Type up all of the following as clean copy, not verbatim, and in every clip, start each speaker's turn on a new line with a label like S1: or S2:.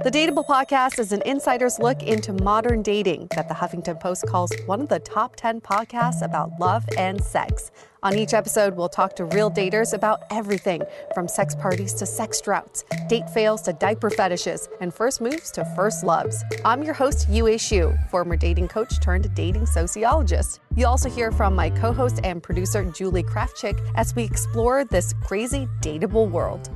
S1: The Dateable podcast is an insider's look into modern dating that the Huffington Post calls one of the top 10 podcasts about love and sex. On each episode, we'll talk to real daters about everything from sex parties to sex droughts, date fails to diaper fetishes, and first moves to first loves. I'm your host, Yue Xu, former dating coach turned dating sociologist. You'll also hear from my co-host and producer, Julie Krafchick, as we explore this crazy dateable world.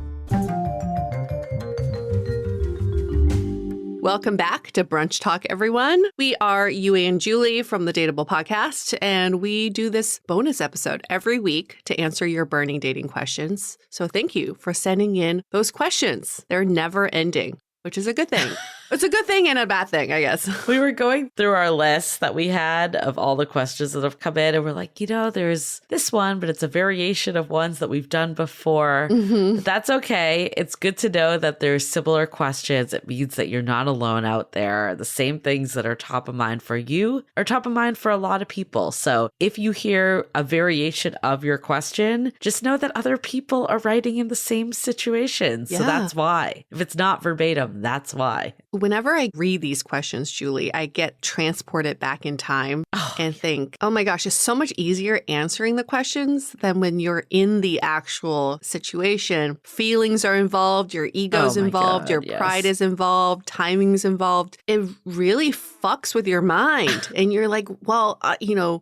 S1: Welcome back to Brunch Talk, everyone. We are Yue and Julie from the Dateable podcast, and we do this bonus episode every week to answer your burning dating questions. So thank you for sending in those questions. They're never ending, which is a good thing. It's a good thing and a bad thing, I guess.
S2: We were going through our list that we had of all the questions that have come in, and we're like, there's this one, but it's a variation of ones that we've done before. But that's okay. It's good to know that there's similar questions. It means that you're not alone out there. The same things that are top of mind for you are top of mind for a lot of people. So if you hear a variation of your question, just know that other people are writing in the same situation. So that's why. If it's not verbatim, that's why.
S1: Whenever I read these questions, Julie, I get transported back in time and think, oh my gosh, it's so much easier answering the questions than when you're in the actual situation. Feelings are involved, your ego's involved, your pride is involved, timing's involved. It really fucks with your mind. And you're like, well,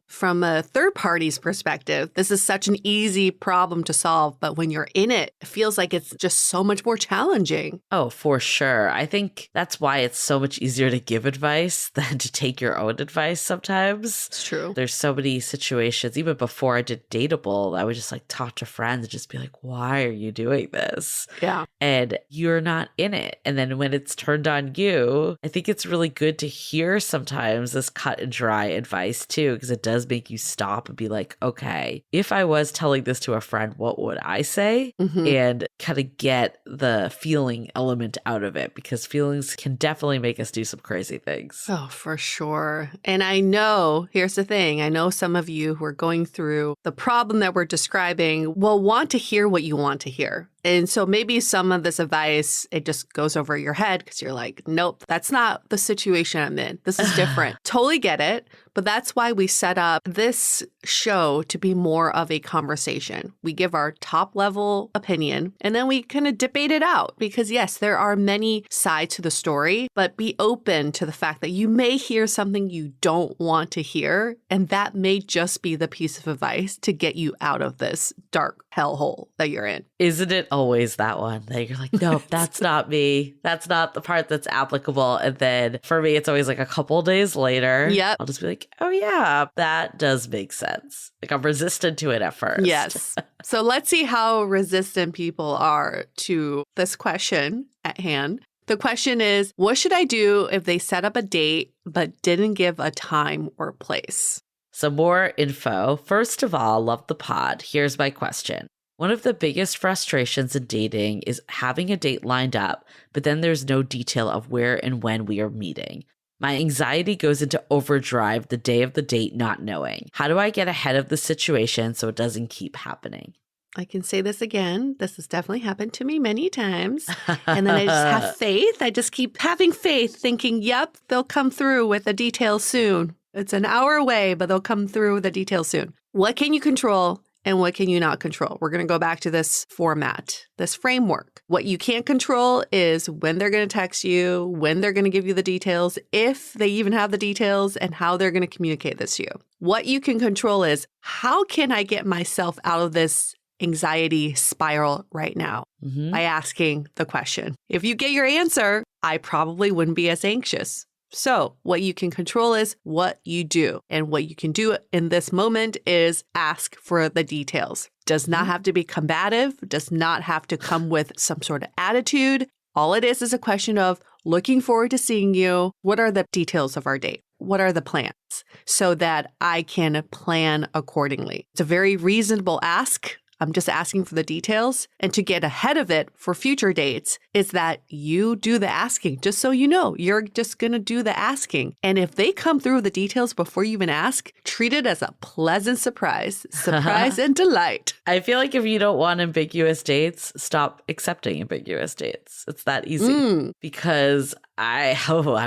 S1: from a third party's perspective, this is such an easy problem to solve. But when you're in it, it feels like it's just so much more challenging.
S2: Oh, for sure. I think that's why it's so much easier to give advice than to take your own advice sometimes.
S1: It's true.
S2: There's so many situations, even before I did Dateable, I would just talk to friends and just be like, why are you doing this?
S1: Yeah.
S2: And you're not in it. And then when it's turned on you, I think it's really good to hear sometimes this cut and dry advice too, because it does make you stop and be like, okay, if I was telling this to a friend, what would I say? And kind of get the feeling element out of it, because feelings can definitely make us do some crazy things.
S1: Oh, for sure. And I know, here's the thing, I know some of you who are going through the problem that we're describing will want to hear what you want to hear. And so maybe some of this advice, it just goes over your head because you're like, nope, that's not the situation I'm in. This is different. Totally get it. But that's why we set up this show to be more of a conversation. We give our top level opinion and then we kind of debate it out because yes, there are many sides to the story, but be open to the fact that you may hear something you don't want to hear. And that may just be the piece of advice to get you out of this dark hellhole that you're in.
S2: Isn't it always that one that you're like, nope, that's not me. That's not the part that's applicable. And then for me, it's always like a couple days later.
S1: Yep.
S2: I'll just be like, oh yeah, that does make sense. Like I'm resistant to it at first.
S1: Yes. So let's see how resistant people are to this question at hand. The question is, what should I do if they set up a date but didn't give a time or place?
S2: Some more info. First of all, love the pod. Here's my question. One of the biggest frustrations in dating is having a date lined up, but then there's no detail of where and when we are meeting. My anxiety goes into overdrive the day of the date not knowing. How do I get ahead of the situation so it doesn't keep happening?
S1: I can say this again. This has definitely happened to me many times. And then I just have faith. I just keep having faith, thinking, yep, they'll come through with the details soon. It's an hour away, but they'll come through with the details soon. What can you control and what can you not control? We're going to go back to this format, this framework. What you can't control is when they're going to text you, when they're going to give you the details, if they even have the details, and how they're going to communicate this to you. What you can control is how can I get myself out of this anxiety spiral right now by asking the question. If you get your answer, I probably wouldn't be as anxious. So what you can control is what you do. And what you can do in this moment is ask for the details. Does not have to be combative, does not have to come with some sort of attitude. All it is a question of looking forward to seeing you. What are the details of our date? What are the plans so that I can plan accordingly? It's a very reasonable ask I'm just asking for the details. And to get ahead of it for future dates is that you do the asking. Just so you know, you're just going to do the asking. And if they come through the details before you even ask, treat it as a pleasant surprise. Surprise and delight.
S2: I feel like if you don't want ambiguous dates, stop accepting ambiguous dates. It's that easy. Because I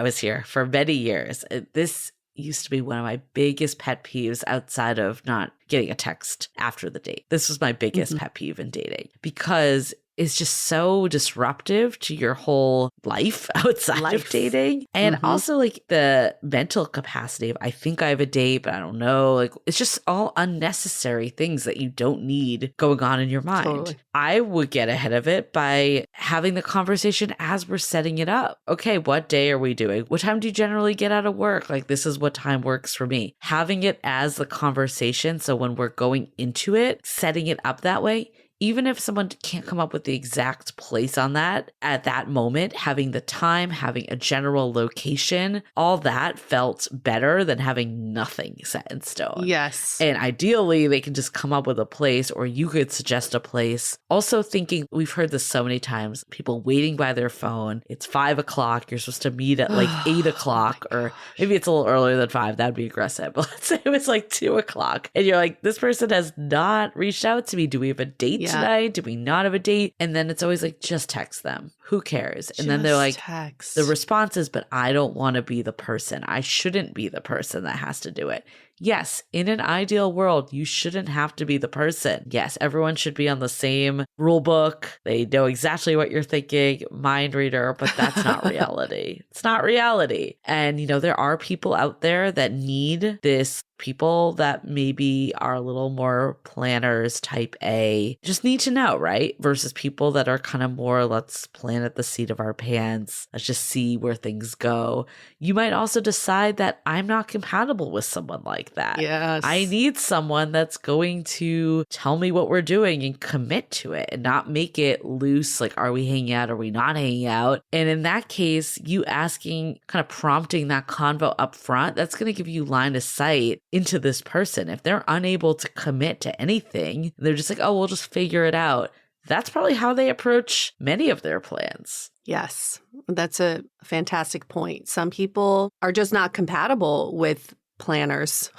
S2: was here for many years. This used to be one of my biggest pet peeves outside of not getting a text after the date. This was my biggest pet peeve in dating because it's just so disruptive to your whole life outside of dating. And also like the mental capacity of, I think I have a date, but I don't know. Like it's just all unnecessary things that you don't need going on in your mind.
S1: Totally.
S2: I would get ahead of it by having the conversation as we're setting it up. Okay, what day are we doing? What time do you generally get out of work? Like this is what time works for me. Having it as the conversation. So when we're going into it, setting it up that way, even if someone can't come up with the exact place on that at that moment, having the time, having a general location, all that felt better than having nothing set in stone.
S1: Yes.
S2: And ideally, they can just come up with a place or you could suggest a place. Also thinking, we've heard this so many times, people waiting by their phone. It's 5 o'clock. You're supposed to meet at like 8 o'clock or maybe it's a little earlier than 5. That'd be aggressive. But let's say it was like 2 o'clock. And you're like, this person has not reached out to me. Do we have a date tonight? Do we not have a date? And then it's always like, just text them. Who cares? And then they're like,
S1: text.
S2: The response is, but I don't want to be the person. I shouldn't be the person that has to do it. Yes, in an ideal world, you shouldn't have to be the person. Yes, everyone should be on the same rule book. They know exactly what you're thinking, mind reader, but that's not reality. It's not reality. And, you know, there are people out there that need this, people that maybe are a little more planners, type A, just need to know, right? Versus people that are kind of more, let's plan at the seat of our pants. Let's just see where things go. You might also decide that I'm not compatible with someone like that.
S1: Yes.
S2: I need someone that's going to tell me what we're doing and commit to it and not make it loose. Like, are we hanging out? Are we not hanging out? And in that case, you asking, kind of prompting that convo up front, that's going to give you line of sight into this person. If they're unable to commit to anything, they're just like, oh, we'll just figure it out. That's probably how they approach many of their plans.
S1: Yes, that's a fantastic point. Some people are just not compatible with planners.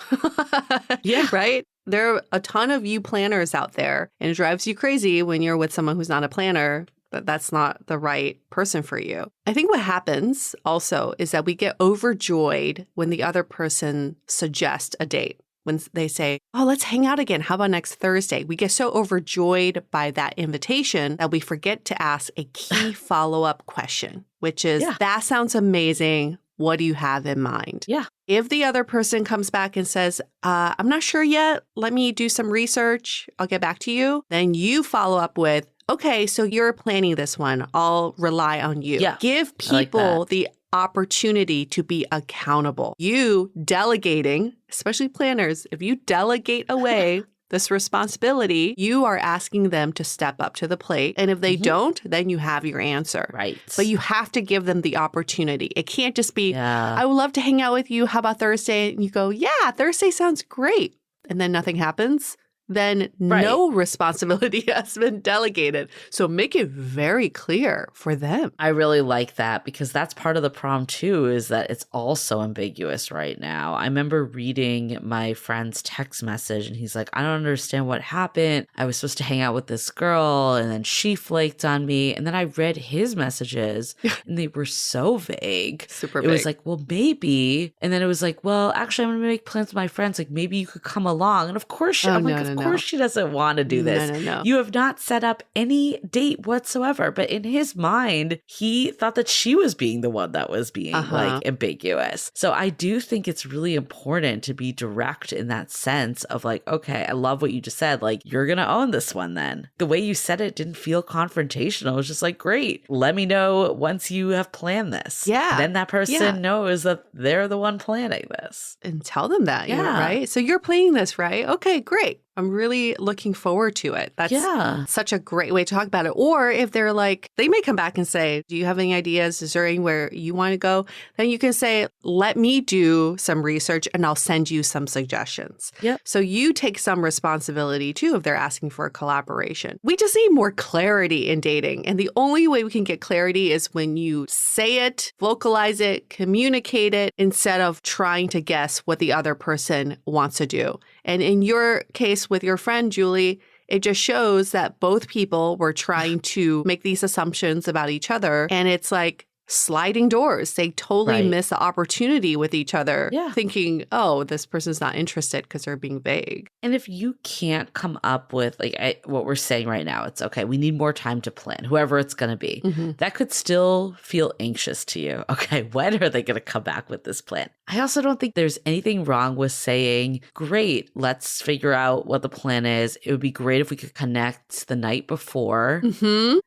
S2: Yeah.
S1: Right? There are a ton of you planners out there, and it drives you crazy when you're with someone who's not a planner, but that's not the right person for you. I think what happens also is that we get overjoyed when the other person suggests a date. When they say, oh, let's hang out again. How about next Thursday? We get so overjoyed by that invitation that we forget to ask a key follow-up question, which is, that sounds amazing. What do you have in mind?
S2: Yeah.
S1: If the other person comes back and says, I'm not sure yet, let me do some research, I'll get back to you, then you follow up with, okay, so you're planning this one. I'll rely on you.
S2: Yeah.
S1: Give people the opportunity to be accountable. You delegating, especially planners, if you delegate away this responsibility, you are asking them to step up to the plate. And if they don't, then you have your answer.
S2: Right.
S1: But you have to give them the opportunity. It can't just be, I would love to hang out with you. How about Thursday? And you go, yeah, Thursday sounds great. And then nothing happens. Then no responsibility has been delegated. So make it very clear for them.
S2: I really like that because that's part of the problem too, is that it's all so ambiguous right now. I remember reading my friend's text message and he's like, I don't understand what happened. I was supposed to hang out with this girl and then she flaked on me. And then I read his messages and they were so vague.
S1: Super
S2: It
S1: vague.
S2: was like, well, maybe. And then it was like, well, actually, I'm going to make plans with my friends. Like, maybe you could come along. And of course, I'm like, of course she doesn't want to do this.
S1: No.
S2: You have not set up any date whatsoever. But in his mind, he thought that she was being the one that was being like ambiguous. So I do think it's really important to be direct in that sense of like, okay, I love what you just said. Like, you're going to own this one then. The way you said it didn't feel confrontational. It was just like, great. Let me know once you have planned this.
S1: Yeah.
S2: Then that person knows that they're the one planning this.
S1: And tell them that,
S2: Yeah.
S1: right? So you're planning this, right? Okay, great. I'm really looking forward to it.
S2: Yeah.
S1: That's such a great way to talk about it. Or if they're like, they may come back and say, do you have any ideas? Is there anywhere you want to go? Then you can say, let me do some research and I'll send you some suggestions.
S2: Yep.
S1: So you take some responsibility too if they're asking for a collaboration. We just need more clarity in dating. And the only way we can get clarity is when you say it, vocalize it, communicate it, instead of trying to guess what the other person wants to do. And in your case with your friend, Julie, it just shows that both people were trying to make these assumptions about each other. And it's like sliding doors. They totally miss the opportunity with each other, thinking, oh, this person's not interested because they're being vague.
S2: And if you can't come up with what we're saying right now, it's okay. We need more time to plan, whoever it's going to be. That could still feel anxious to you. Okay, when are they going to come back with this plan? I also don't think there's anything wrong with saying, great, let's figure out what the plan is. It would be great if we could connect the night before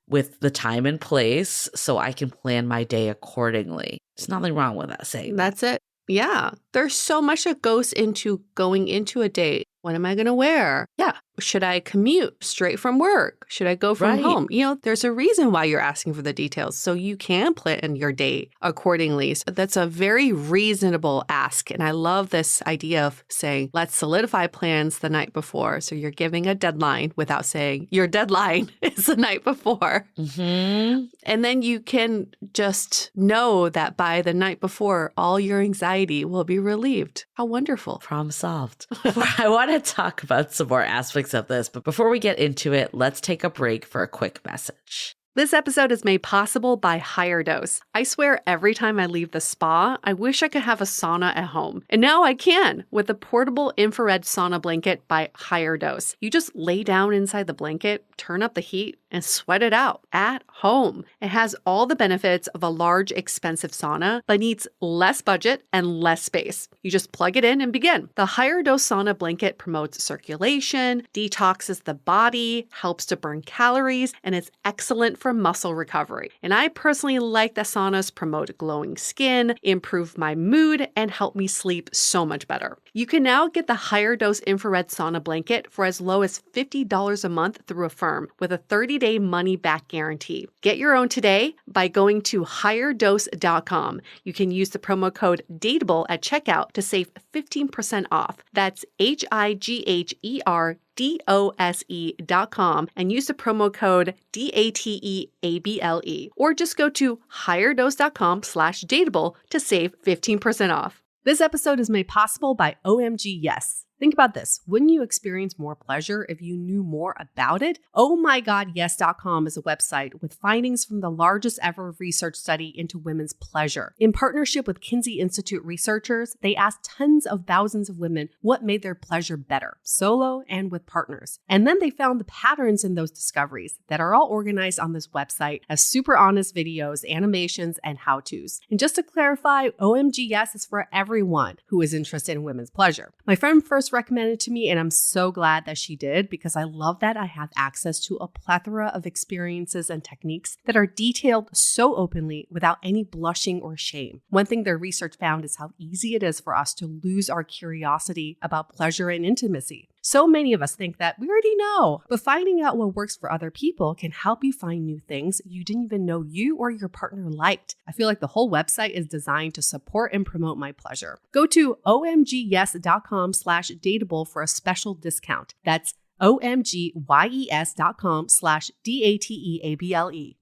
S2: with the time and place so I can plan my day accordingly. There's nothing wrong with that saying.
S1: That's it. Yeah. There's so much that goes into going into a date. What am I going to wear? Yeah. Should I commute straight from work? Should I go from home? You know, there's a reason why you're asking for the details. So you can plan your date accordingly. So that's a very reasonable ask. And I love this idea of saying, let's solidify plans the night before. So you're giving a deadline without saying your deadline is the night before. And then you can just know that by the night before, all your anxiety will be relieved. How wonderful.
S2: Problem solved. I want to talk about some more aspects of this, but before we get into it, let's take a break for a quick message.
S1: This episode is made possible by higherdose. I swear every time I leave the spa, I wish I could have a sauna at home. And now I can with the portable infrared sauna blanket by higherdose. You just lay down inside the blanket, turn up the heat, and sweat it out at home. It has all the benefits of a large, expensive sauna, but needs less budget and less space. You just plug it in and begin. The higherdose sauna blanket promotes circulation, detoxes the body, helps to burn calories, and is excellent for muscle recovery. And I personally like that saunas promote glowing skin, improve my mood, and help me sleep so much better. You can now get the higherdose infrared sauna blanket for as low as $50 a month through Affirm with a 30-day money-back guarantee. Get your own today by going to higherdose.com. You can use the promo code DATEABLE at checkout to save 15% off. That's HIGHERDOSE.com and use the promo code DATEABLE. Or just go to higherdose.com/dateable to save 15% off. This episode is made possible by OMG Yes. Think about this. Wouldn't you experience more pleasure if you knew more about it? OhMyGodYes.com is a website with findings from the largest ever research study into women's pleasure. In partnership with Kinsey Institute researchers, they asked tens of thousands of women what made their pleasure better, solo and with partners. And then they found the patterns in those discoveries that are all organized on this website as super honest videos, animations, and how-tos. And just to clarify, OMG Yes is for everyone who is interested in women's pleasure. My friend first recommended to me, and I'm so glad that she did because I love that I have access to a plethora of experiences and techniques that are detailed so openly without any blushing or shame. One thing their research found is how easy it is for us to lose our curiosity about pleasure and intimacy. So many of us think that we already know, but finding out what works for other people can help you find new things you didn't even know you or your partner liked. I feel like the whole website is designed to support and promote my pleasure. Go to omgyes.com/dateable for a special discount. That's omgyes.com/dateable.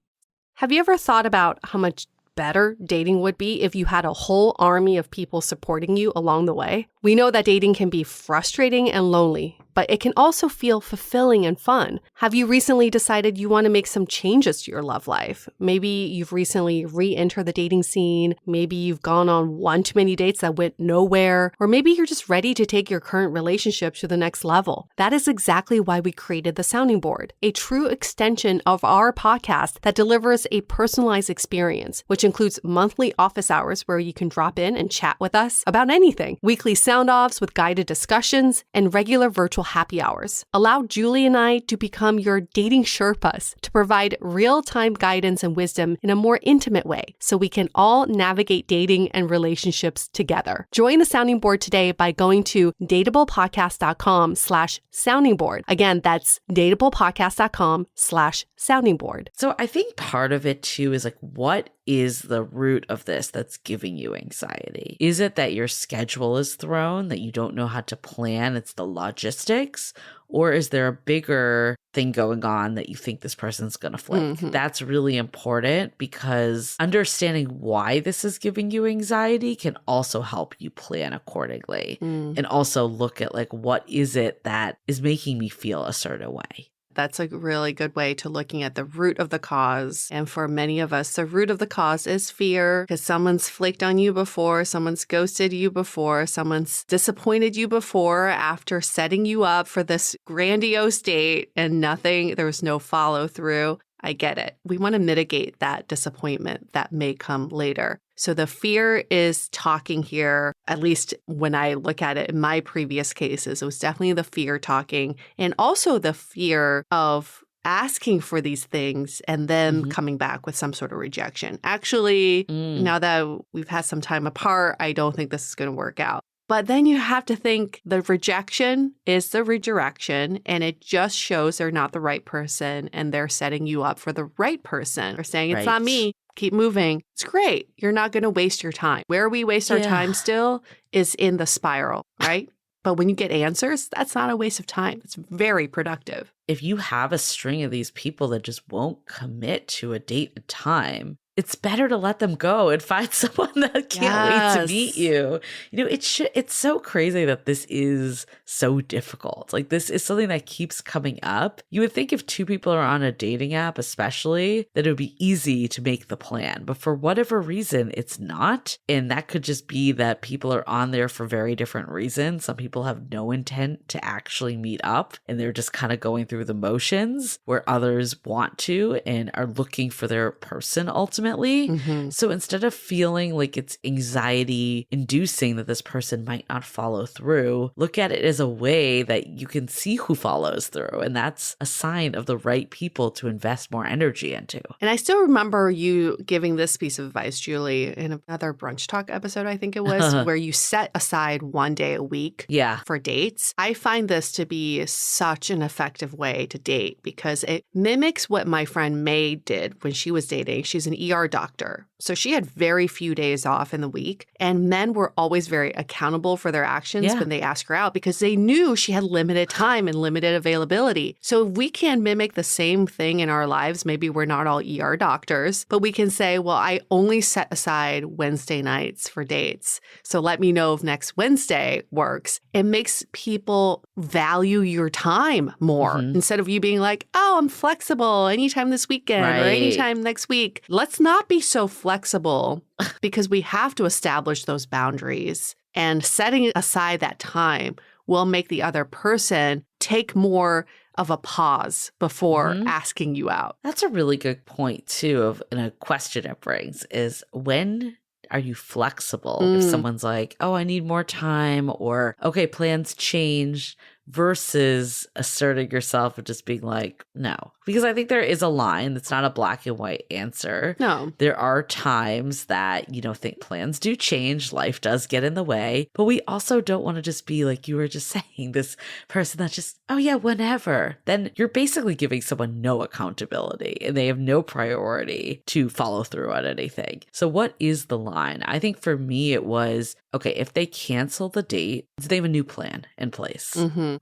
S1: Have you ever thought about how much better dating would be if you had a whole army of people supporting you along the way? We know that dating can be frustrating and lonely, but it can also feel fulfilling and fun. Have you recently decided you want to make some changes to your love life? Maybe you've recently re-entered the dating scene. Maybe you've gone on one too many dates that went nowhere. Or maybe you're just ready to take your current relationship to the next level. That is exactly why we created the Sounding Board, a true extension of our podcast that delivers a personalized experience, which includes monthly office hours where you can drop in and chat with us about anything, weekly
S3: sound-offs with guided discussions, and regular virtual happy hours. Allow Julie and I to become your dating Sherpas to provide real-time guidance and wisdom in a more intimate way so we can all navigate dating and relationships together. Join the sounding board today by going to dateablepodcast.com/sounding board. Again, that's dateablepodcast.com/sounding board.
S2: So I think part of it too is like, what is the root of this that's giving you anxiety? Is it that your schedule is thrown, that you don't know how to plan? It's the logistics? Or is there a bigger thing going on that you think this person's going to flake?
S3: Mm-hmm.
S2: That's really important because understanding why this is giving you anxiety can also help you plan accordingly and also look at like, what is it that is making me feel a certain way?
S1: That's a really good way to looking at the root of the cause. And for many of us, the root of the cause is fear because someone's flaked on you before, someone's ghosted you before, someone's disappointed you before after setting you up for this grandiose date and there was no follow through. I get it. We want to mitigate that disappointment that may come later. So the fear is talking here, at least when I look at it in my previous cases, it was definitely the fear talking and also the fear of asking for these things and then coming back with some sort of rejection. Actually, now that we've had some time apart, I don't think this is going to work out. But then you have to think the rejection is the redirection, and it just shows they're not the right person and they're setting you up for the right person. They're saying, it's not me. Keep moving. It's great. You're not going to waste your time. Where we waste our time still is in the spiral, right? But when you get answers, that's not a waste of time. It's very productive.
S2: If you have a string of these people that just won't commit to a date and time, it's better to let them go and find someone that can't wait to meet you. You know, it's so crazy that this is so difficult. Like, this is something that keeps coming up. You would think if two people are on a dating app, especially, that it would be easy to make the plan. But for whatever reason, it's not. And that could just be that people are on there for very different reasons. Some people have no intent to actually meet up and they're just kind of going through the motions, where others want to and are looking for their person ultimately. So instead of feeling like it's anxiety inducing that this person might not follow through, look at it as a way that you can see who follows through. And that's a sign of the right people to invest more energy into.
S1: And I still remember you giving this piece of advice, Julie, in another Brunch Talk episode, I think it was, where you set aside one day a week for dates. I find this to be such an effective way to date because it mimics what my friend May did when she was dating. She's an ER doctor. So she had very few days off in the week, and men were always very accountable for their actions when they asked her out because they knew she had limited time and limited availability. So if we can mimic the same thing in our lives, maybe we're not all ER doctors, but we can say, well, I only set aside Wednesday nights for dates. So let me know if next Wednesday works. It makes people value your time more instead of you being like, oh, I'm flexible anytime this weekend or anytime next week. Let's not be so flexible because we have to establish those boundaries, and setting aside that time will make the other person take more of a pause before asking you out.
S2: That's a really good point too, and a question it brings is, when are you flexible? If someone's like, oh, I need more time, or okay, plans changed, versus asserting yourself and just being like, no. Because I think there is a line that's not a black and white answer.
S1: No.
S2: There are times that, think plans do change, life does get in the way, but we also don't want to just be like you were just saying, this person that's just, oh yeah, whenever. Then you're basically giving someone no accountability and they have no priority to follow through on anything. So what is the line? I think for me it was, okay, if they cancel the date, do they have a new plan in place?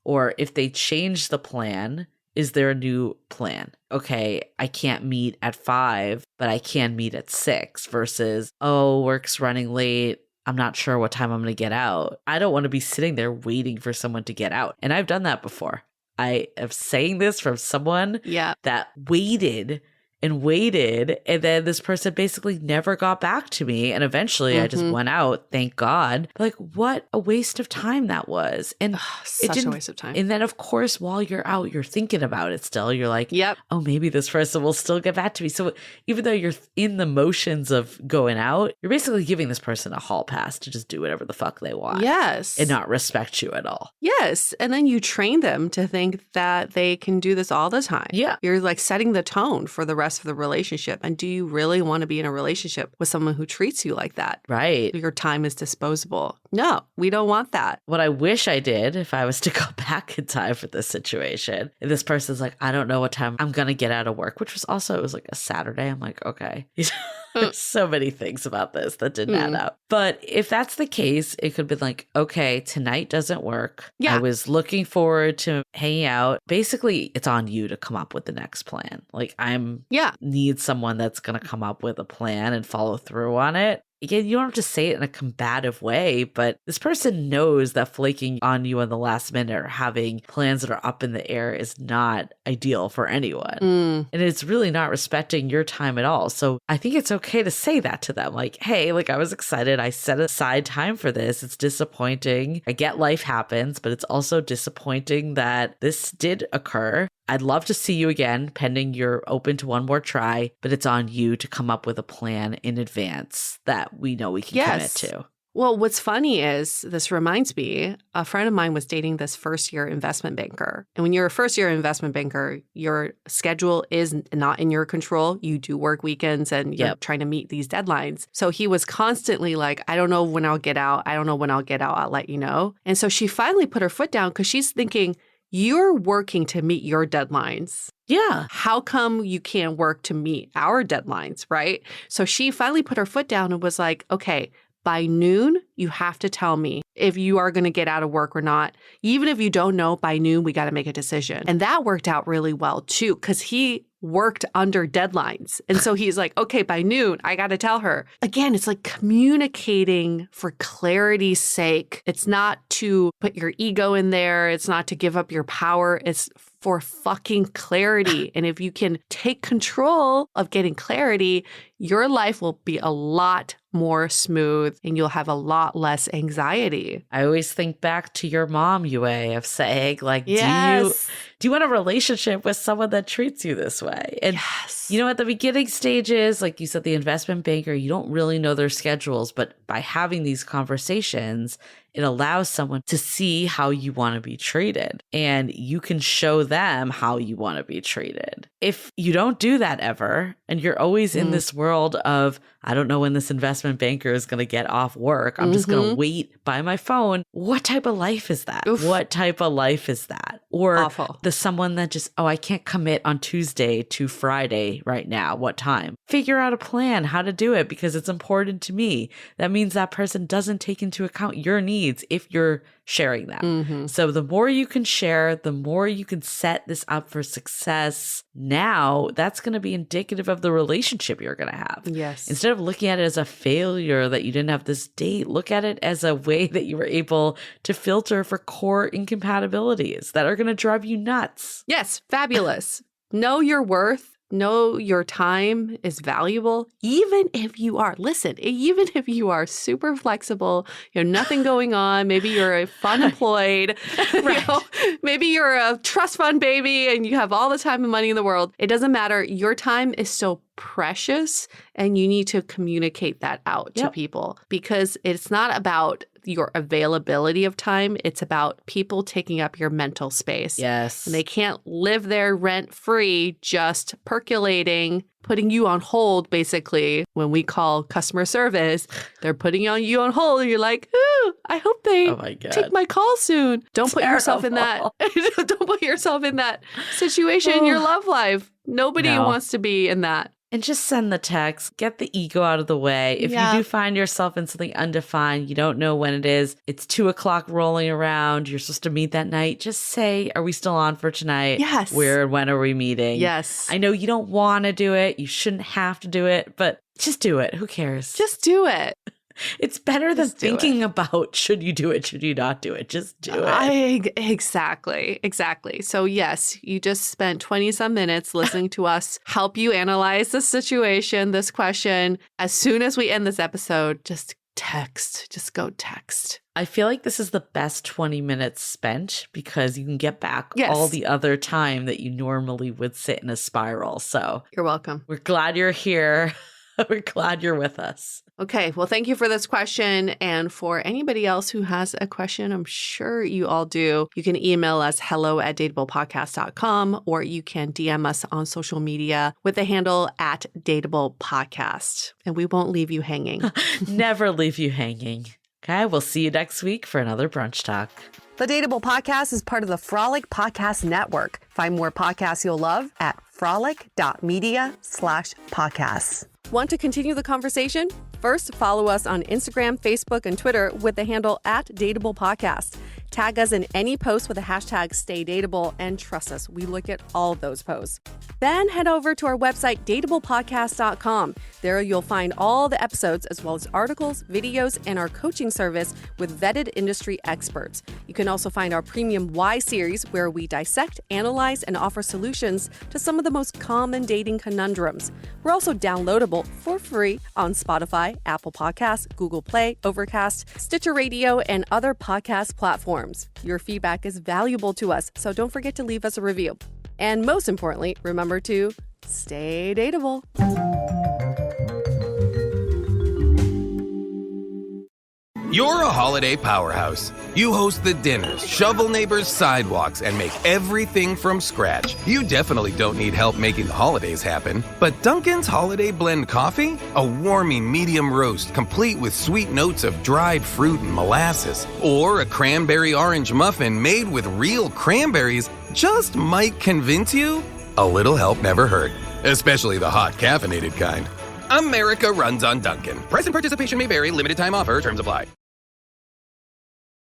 S2: Or if they change the plan, is there a new plan? Okay, I can't meet at 5, but I can meet at 6 versus, oh, work's running late. I'm not sure what time I'm going to get out. I don't want to be sitting there waiting for someone to get out. And I've done that before. I am saying this from someone that waited and waited. And then this person basically never got back to me. And eventually I just went out, thank God. Like, what a waste of time that was. And
S1: such a waste of time.
S2: And then, of course, while you're out, you're thinking about it still. You're like,
S1: yep.
S2: Oh, maybe this person will still get back to me. So even though you're in the motions of going out, you're basically giving this person a hall pass to just do whatever the fuck they want.
S1: Yes.
S2: And not respect you at all.
S1: Yes. And then you train them to think that they can do this all the time.
S2: Yeah.
S1: You're like setting the tone for the rest of the relationship. And do you really want to be in a relationship with someone who treats you like that?
S2: Right.
S1: Your time is disposable. No, we don't want that.
S2: What I wish I did if I was to go back in time for this situation, and this person's like, I don't know what time I'm going to get out of work, which was also, it was like a Saturday. I'm like, okay. There's so many things about this that didn't add up. But if that's the case, it could be like, okay, tonight doesn't work.
S1: Yeah.
S2: I was looking forward to hanging out. Basically, it's on you to come up with the next plan. Like, need someone that's going to come up with a plan and follow through on it. Again, you don't have to say it in a combative way, but this person knows that flaking on you in the last minute or having plans that are up in the air is not ideal for anyone. And it's really not respecting your time at all. So I think it's okay to say that to them. Like, hey, like I was excited. I set aside time for this. It's disappointing. I get life happens, but it's also disappointing that this did occur. I'd love to see you again, pending you're open to one more try, but it's on you to come up with a plan in advance that we know we can commit to.
S1: Well, what's funny is, this reminds me, a friend of mine was dating this first-year investment banker. And when you're a first-year investment banker, your schedule is not in your control. You do work weekends and you're trying to meet these deadlines. So he was constantly like, I don't know when I'll get out. I don't know when I'll get out. I'll let you know. And so she finally put her foot down because she's thinking, you're working to meet your deadlines.
S2: Yeah.
S1: How come you can't work to meet our deadlines, right? So she finally put her foot down and was like, okay, by noon, you have to tell me if you are going to get out of work or not. Even if you don't know, by noon, we got to make a decision. And that worked out really well, too, because he worked under deadlines. And so he's like, okay, by noon, I got to tell her. Again, it's like communicating for clarity's sake. It's not to put your ego in there. It's not to give up your power. It's for fucking clarity. And if you can take control of getting clarity, your life will be a lot more smooth and you'll have a lot less anxiety.
S2: I always think back to your mom, Yue, of saying, like,
S1: yes.
S2: do you want a relationship with someone that treats you this way? And you know, at the beginning stages, like you said, the investment banker, you don't really know their schedules, but by having these conversations, it allows someone to see how you want to be treated and you can show them how you want to be treated. If you don't do that ever and you're always in this world of, I don't know when this investment banker is going to get off work, I'm just going to wait by my phone. What type of life is that?
S1: Oof.
S2: What type of life is that? Or
S1: awful.
S2: The someone that just, I can't commit on Tuesday to Friday right now. What time? Figure out a plan how to do it because it's important to me. That means that person doesn't take into account your needs if you're sharing them. So the more you can share, the more you can set this up for success. Now that's going to be indicative of the relationship you're going to have.
S1: Yes.
S2: Instead of looking at it as a failure that you didn't have this date, look at it as a way that you were able to filter for core incompatibilities that are going to drive you nuts.
S1: Yes. Fabulous. Know your worth. Know your time is valuable, even if you are, even if you are super flexible, you have nothing going on, maybe you're a fun employed, maybe you're a trust fund baby and you have all the time and money in the world. It doesn't matter. Your time is so precious and you need to communicate that out to people because it's not about your availability of time. It's about people taking up your mental space.
S2: Yes.
S1: And they can't live there rent free, just percolating, putting you on hold, basically. When we call customer service, they're putting you on hold and you're like, ooh, I hope they take my call soon. Don't put yourself in that. Don't put yourself in that situation in your love life. Nobody wants to be in that.
S2: And just send the text, get the ego out of the way. If you do find yourself in something undefined, you don't know when it is, it's 2:00 rolling around, you're supposed to meet that night, just say, are we still on for tonight?
S1: Yes.
S2: Where and when are we meeting?
S1: Yes.
S2: I know you don't want to do it. You shouldn't have to do it, but just do it. Who cares?
S1: Just do it.
S2: It's better than
S1: Just do
S2: thinking about should you do it, should you not do it. Just do it.
S1: Exactly. So yes, you just spent 20 some minutes listening to us help you analyze the situation, this question. As soon as we end this episode, just go text.
S2: I feel like this is the best 20 minutes spent because you can get back
S1: Yes.
S2: all the other time that you normally would sit in a spiral. So
S1: You're welcome.
S2: we're glad you're here. We're glad you're with us.
S1: Okay, well, thank you for this question. And for anybody else who has a question, I'm sure you all do, you can email us hello@dateablepodcast.com, or you can DM us on social media with the handle @dateablepodcast. And we won't leave you hanging.
S2: Never leave you hanging. Okay, we'll see you next week for another brunch talk.
S3: The Dateable Podcast is part of the Frolic Podcast Network. Find more podcasts you'll love at frolic.media/podcasts. Want to continue the conversation? First, follow us on Instagram, Facebook, and Twitter with the handle @DateablePodcast. Tag us in any post with the hashtag StayDateable, and trust us, we look at all of those posts. Then head over to our website, dateablepodcast.com. There you'll find all the episodes as well as articles, videos, and our coaching service with vetted industry experts. You can also find our premium Why series where we dissect, analyze, and offer solutions to some of the most common dating conundrums. We're also downloadable for free on Spotify, Apple Podcasts, Google Play, Overcast, Stitcher Radio, and other podcast platforms. Your feedback is valuable to us, so don't forget to leave us a review. And most importantly, remember to stay dateable.
S4: You're a holiday powerhouse. You host the dinners, shovel neighbors' sidewalks, and make everything from scratch. You definitely don't need help making the holidays happen. But Dunkin's Holiday Blend Coffee? A warming medium roast complete with sweet notes of dried fruit and molasses. Or a cranberry orange muffin made with real cranberries just might convince you? A little help never hurt. Especially the hot caffeinated kind. America runs on Dunkin'. Price and participation may vary. Limited time offer. Terms apply.